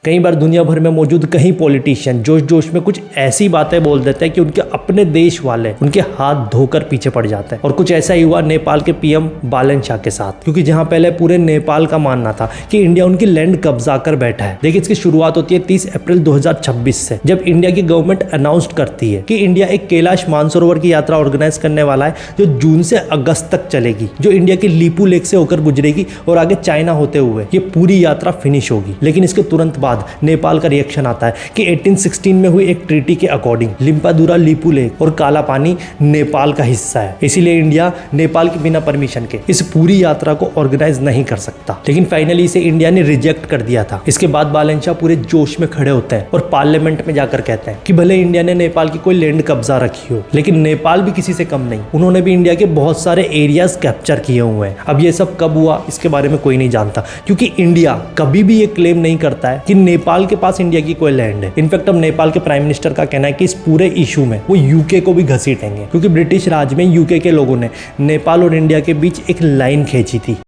कई बार दुनिया भर में मौजूद कई पॉलिटिशियन जोश जोश में कुछ ऐसी बातें बोल देते हैं कि उनके अपने देश वाले उनके हाथ धोकर पीछे पड़ जाते हैं। और कुछ ऐसा ही हुआ नेपाल के पीएम बालन शाह के साथ, क्योंकि जहां पहले पूरे नेपाल का मानना था कि इंडिया उनकी लैंड कब्जा कर बैठा है। देखिए, इसकी शुरुआत होती है 30 अप्रैल 2026 से, जब इंडिया की गवर्नमेंट अनाउंस करती है कि इंडिया एक कैलाश मानसरोवर की यात्रा ऑर्गेनाइज करने वाला है, जो जून से अगस्त तक चलेगी, जो इंडिया की लीपू लेक से होकर गुजरेगी और आगे चाइना होते हुए ये पूरी यात्रा फिनिश होगी। लेकिन इसके तुरंत बाद नेपाल का रिएक्शन आता है कि 1816 में हुई एक ट्रीटी के अकॉर्डिंग लिम्पादुरा लीपू लेक और काला पानी नेपाल का हिस्सा है, इसीलिए इंडिया नेपाल के बिना परमिशन के इस पूरी यात्रा को ऑर्गेनाइज नहीं कर सकता। लेकिन फाइनली इसे इंडिया ने रिजेक्ट कर दिया था। इसके बाद बालन शाह पूरे जोश में खड़े होते हैं और पार्लियामेंट में जाकर कहते हैं कि भले इंडिया ने नेपाल की कोई लैंड कब्जा रखी हो, लेकिन नेपाल भी किसी से कम नहीं, उन्होंने भी इंडिया के बहुत सारे एरियाज कैप्चर किए हुए हैं। अब ये सब कब हुआ इसके बारे में कोई नहीं जानता, क्योंकि इंडिया कभी भी ये क्लेम नहीं करता है कि नेपाल के पास इंडिया की कोई लैंड है। इनफैक्ट अब नेपाल के प्राइम मिनिस्टर का कहना है कि इस पूरे इशू में वो यूके को भी घसीटेंगे, क्योंकि ब्रिटिश राज में यूके के लोगों ने नेपाल और इंडिया के बीच एक लाइन खींची थी।